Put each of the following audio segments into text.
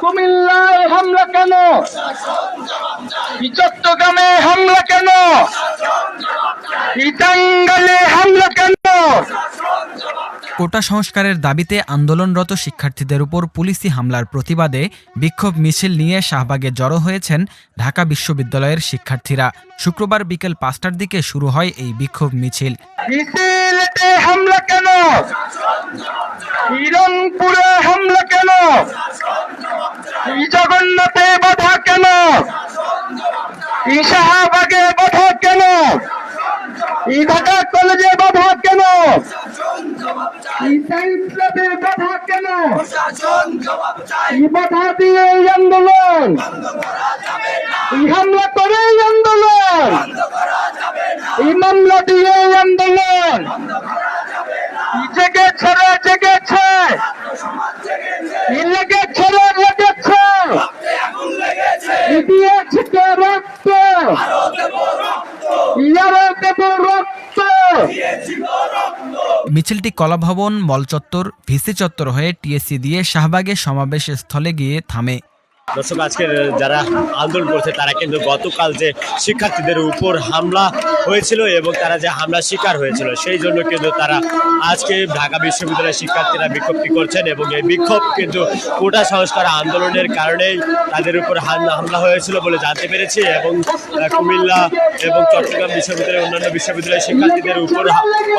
কুমিল্লায় হামলা কেন? চট্টগ্রামে হামলা কেন? টাঙ্গাইলে হামলা কেন? কোটা সংস্কারের দাবিতে আন্দোলনরত শিক্ষার্থীদের উপর পুলিশি হামলার প্রতিবাদে বিক্ষোভ মিছিল নিয়ে শাহবাগে জড়ো হয়েছেন ঢাকা বিশ্ববিদ্যালয়ের শিক্ষার্থীরা। শুক্রবার বিকেল ৫টার দিকে শুরু হয় এই বিক্ষোভ মিছিল। সিলেটে হামলা কেন? রংপুরে হামলা কেন? জগন্নাথে বাধা কেন? শাহবাগে বাধা কেন? ঢাকা কলেজে বাধা কেন? সাইন্সে বাধা কেন? বাধা দিয়ে আন্দোলন, হামলা করে আন্দোলন, মামলা দিয়ে আন্দোলন জেগেছে, জেগেছে, লেগেছে, লেগেছে, দিয়েছে তো রক্ত, দেব রক্ত। মিছিলটি কলাভবন, মল চত্বর, ভিসি চত্বর হয়ে টিএসসি দিয়ে শাহবাগে সমাবেশ স্থলে গিয়ে থামে। দর্শক, আজকে যারা আন্দোলন করছে তারা কিন্তু গতকাল যে শিক্ষার্থীদের উপর হামলা হয়েছিল এবং তারা যে হামলা শিকার হয়েছিল সেই জন্য কিন্তু তারা আজকে ঢাকা বিশ্ববিদ্যালয়ের শিক্ষার্থীরা বিক্ষোভটি করছেন এবং এই বিক্ষোভ কিন্তু কোটা সংস্কার আন্দোলনের কারণেই তাদের উপর হামলা হয়েছিল বলে জানতে পেরেছি এবং কুমিল্লা এবং চট্টগ্রাম বিশ্ববিদ্যালয়ের অন্যান্য বিশ্ববিদ্যালয়ের শিক্ষার্থীদের উপর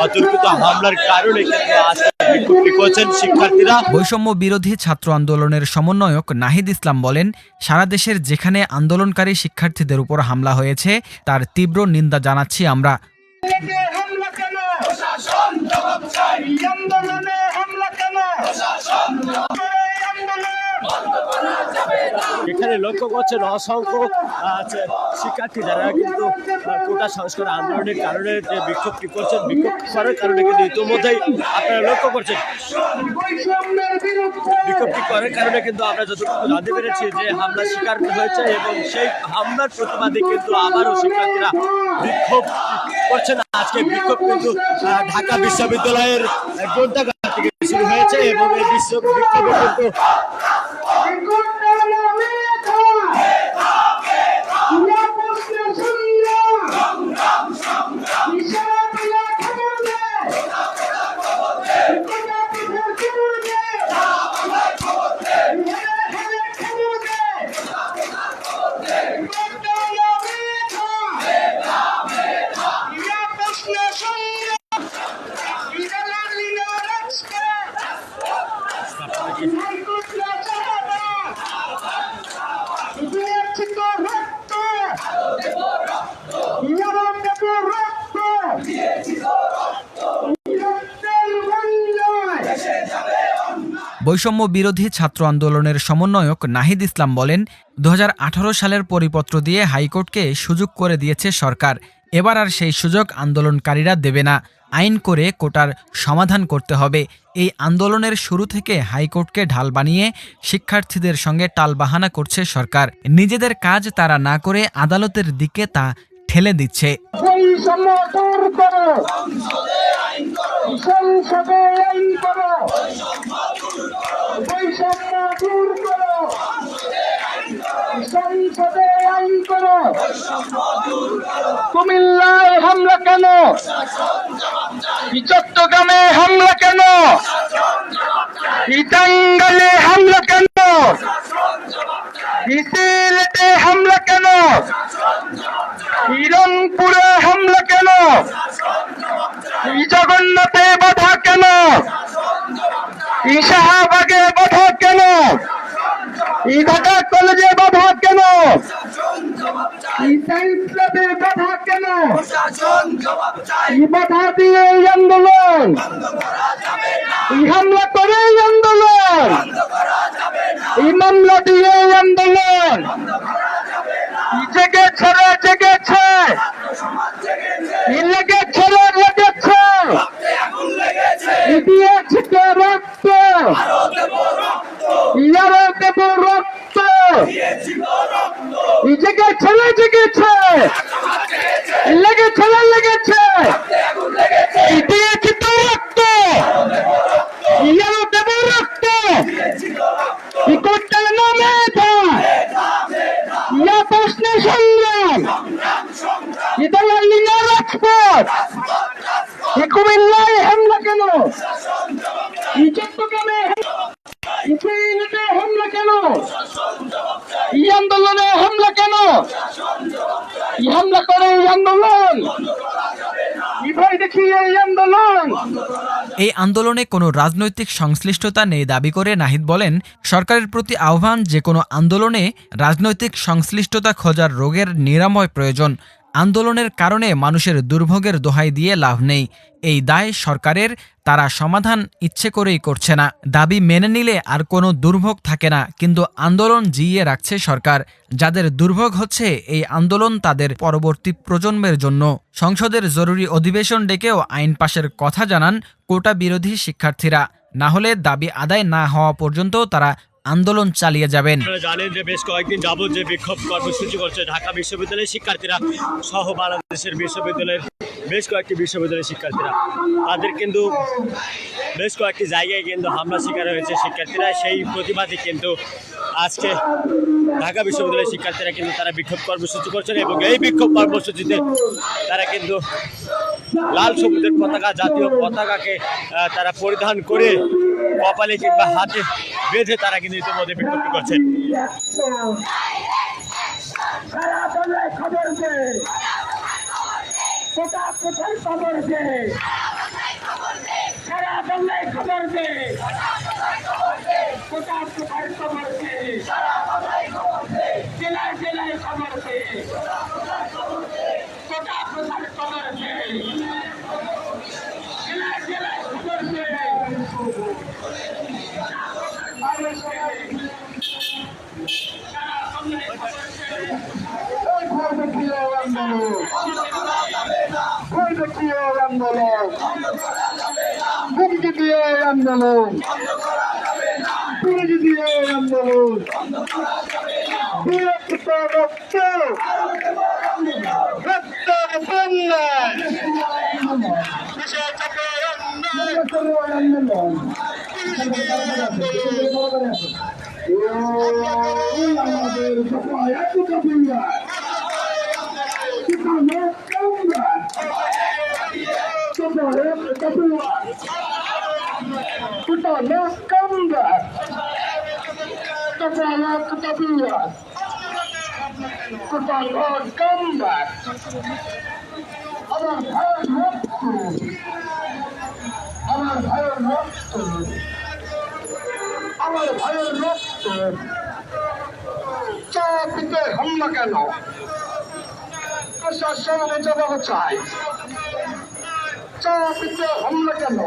অতর্কিত হামলার কারণে কিন্তু আজকে বিক্ষোভটি করছেন শিক্ষার্থীরা। বৈষম্য বিরোধী ছাত্র আন্দোলনের সমন্বয়ক নাহিদ ইসলাম বলেন, সারা দেশের যেখানে আন্দোলনকারী শিক্ষার্থীদের উপর হামলা হয়েছে তার তীব্র নিন্দা জানাচ্ছি আমরা। এখানে লক্ষ্য করছেন অসংখ্য শিক্ষার্থী যারা কিন্তু কোটা সংস্কার আন্দোলনের কারণে যে বিক্ষোভটি করছেন, বিক্ষোভ করার কারণে কিন্তু ইতিমধ্যেই আপনারা লক্ষ্য করছেন বিক্ষোভটি করার কারণে কিন্তু আমরা যতটুকু জানতে পেরেছি যে হামলা শিকার হয়েছে এবং সেই হামলার প্রতিবাদে কিন্তু আবারও শিক্ষার্থীরা বিক্ষোভ করছেন। আজকে বিক্ষোভ কিন্তু ঢাকা বিশ্ববিদ্যালয়ের গ্রন্থাগার থেকে শুরু হয়েছে এবং এই বিক্ষোভে কিন্তু বৈষম্য বিরোধী ছাত্র আন্দোলনের সমন্বয়ক নাহিদ ইসলাম বলেন, ২০১৮ সালের পরিপত্র দিয়ে হাইকোর্টকে সুযোগ করে দিয়েছে সরকার। এবার আর সেই সুযোগ আন্দোলনকারীরা দেবে না। আইন করে কোটার সমাধান করতে হবে। এই আন্দোলনের শুরু থেকে হাইকোর্টকে ঢাল বানিয়ে শিক্ষার্থীদের সঙ্গে টালবাহানা করছে সরকার। নিজেদের কাজ তারা না করে আদালতের দিকে তা ঠেলে দিচ্ছে। কুমিল্লায় হামলা কেন? চট্টগ্রামে হামলা কেন? টাঙ্গাইলে হামলা কেন? সিলেটে হামলা কেন? রংপুরে হামলা কেন? জগন্নাথে বাধা কেন? শাহবাগে বাধা কেন? ঢাকা কলেজে বাধা কেন? সাইন্সে বাধা কেন? বাধা দিয়ে আন্দোলন, হামলা করে আন্দোলন, মামলা দিয়ে আন্দোলন জেগেছে, জেগেছে, লেগেছে, লেগেছে, দিয়েছে তো রক্ত, দেব রক্ত, জেগেছে, জেগেছে, লেগেছে, লেগেছে, দিয়েছে তো রক্ত, দেব রক্ত, কোটার নামে এই আন্দোলনে কোনো রাজনৈতিক সংশ্লিষ্টতা নেই দাবি করে নাহিদ বলেন, সরকারের প্রতি আহ্বান, যে কোনো আন্দোলনে রাজনৈতিক সংশ্লিষ্টতা খোঁজার রোগের নিরাময় প্রয়োজন। আন্দোলনের কারণে মানুষের দুর্ভোগের দোহাই দিয়ে লাভ নেই। এই দায় সরকারের, তারা সমাধান ইচ্ছে করেই করছে না। দাবি মেনে নিলে আর কোনো দুর্ভোগ থাকে না, কিন্তু আন্দোলন জিইয়ে রাখছে সরকার। যাদের দুর্ভোগ হচ্ছে এই আন্দোলন তাদের পরবর্তী প্রজন্মের জন্য। সংসদের জরুরি অধিবেশন ডেকেও আইন পাশের কথা জানান কোটা বিরোধী শিক্ষার্থীরা। না হলে দাবি আদায় না হওয়া পর্যন্ত তারা আন্দোলন চালিয়ে যাবেন। আপনারা জানেন যে বেশ কয়েকদিন যাবত যে বিক্ষোভ কর্মসূচি করছে ঢাকা বিশ্ববিদ্যালয়ের শিক্ষার্থীরা সহ বাংলাদেশের বিশ্ববিদ্যালয়ের বেশ কয়েকটি বিশ্ববিদ্যালয়ের শিক্ষার্থীরা, তাদের কিন্তু বেশ কয়েকটি জায়গায় কিন্তু হামলা শিকার হয়েছে শিক্ষার্থীরা। সেই প্রতিবাদে কিন্তু আজকে ঢাকা বিশ্ববিদ্যালয়ের শিক্ষার্থীরা কিন্তু তারা বিক্ষোভ কর্মসূচি করছেন এবং এই বিক্ষোভ কর্মসূচিতে তারা কিন্তু লাল সবুজের পতাকা, জাতীয় পতাকাকে তারা পরিধান করে কপালে কিংবা হাতে বেঁধে তারা কিন্তু ইতিমধ্যে বিক্ষোভ করছেন। মুক্তি দিয়ে আন্দোলন, বিরোধী দিয়ে আন্দোলন, বীরত্ব রক্ত, রক্তের বন্যা, আন্দোলন, আমাদের আমার ভাইয়ের রক্ত চাপিতে হামলা কেন? প্রশাসনের জবাব চাই। চাপিতে হামলা কেন?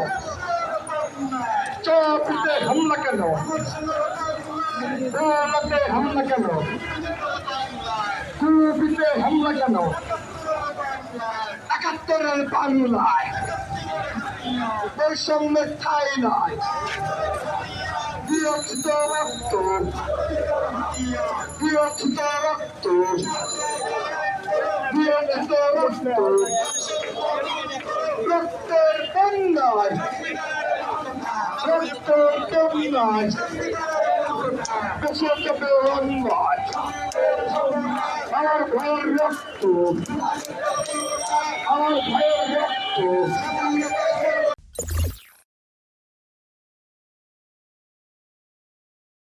চাপিতে হামলা কেন? দৌলতে হামলা কেন? কুপিতে হামলা কেন? ৭১-এর বাংলায় বৈষম্যের ঠাঁই নাই। বিরোচিত রক্ত, বিরোচিত রক্ত, বিরোচিত রক্ত, রক্তের বন্যায়, রক্তের বন্যায়, দেশে যাবে অন্যায়। আমার ভাইয়ের রক্ত, আমার ভাইয়ের রক্ত।